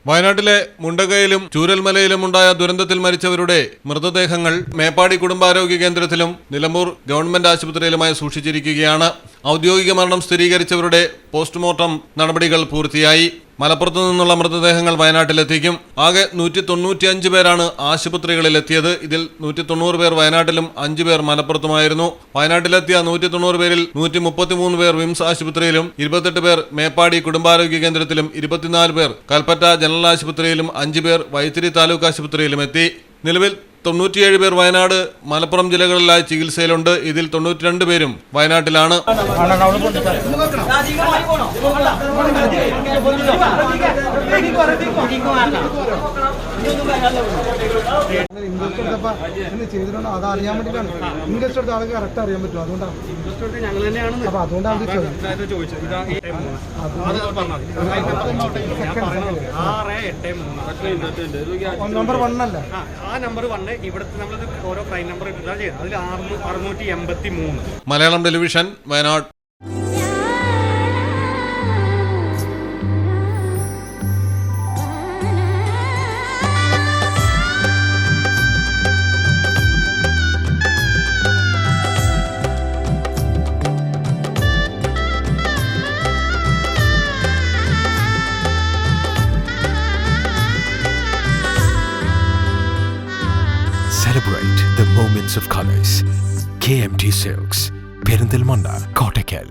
വയനാട്ടിലെ മുണ്ടകയിലും ചൂരൽമലയിലും ഉണ്ടായ ദുരന്തത്തിൽ മരിച്ചവരുടെ മൃതദേഹങ്ങൾ മേപ്പാടി കുടുംബാരോഗ്യ കേന്ദ്രത്തിലും നിലമ്പൂർ ഗവൺമെന്റ് ആശുപത്രിയിലുമായി സൂക്ഷിച്ചിരിക്കുകയാണ്. ഔദ്യോഗിക മരണം സ്ഥിരീകരിച്ചവരുടെ പോസ്റ്റ്മോർട്ടം നടപടികൾ പൂർത്തിയായി. മലപ്പുറത്തു നിന്നുള്ള മൃതദേഹങ്ങൾ വയനാട്ടിലെത്തിക്കും. ആകെ 195 പേരാണ് ആശുപത്രികളിലെത്തിയത്. ഇതിൽ 190 പേർ വയനാട്ടിലും 5 പേർ മലപ്പുറത്തുമായിരുന്നു. വയനാട്ടിലെത്തിയ 190 പേരിൽ 133 പേർ വിംസ് ആശുപത്രിയിലും 28 പേർ മേപ്പാടി കുടുംബാരോഗ്യ കേന്ദ്രത്തിലും 24 പേർ കൽപ്പറ്റ ജനറൽ ആശുപത്രിയിലും 5 പേർ വൈത്തിരി താലൂക്ക് ആശുപത്രിയിലും എത്തി. നിലവിൽ 97 പേർ വയനാട്, മലപ്പുറം ജില്ലകളിലായി ചികിത്സയിലുണ്ട്. ഇതിൽ 92 പേരും വയനാട്ടിലാണ്. അതറിയാൻ വേണ്ടിയിട്ടാണ് ഇൻട്രസ്റ്റ് എടുത്ത ആൾക്ക് കറക്റ്റ് അറിയാൻ പറ്റും. അതുകൊണ്ടാണ് നമ്പർ 1 അല്ല, ആ നമ്പർ 1 ഇവിടുത്തെ നമ്മൾ ഓരോ ക്രൈം നമ്പർ ഇട്ടിട്ടാണ് ചെയ്യുന്നത്. അതിൽ 683. Malayalam television, Wayanad. Celebrate the moments of colors. KMT Silks, Perindalmanda, Kottakkal.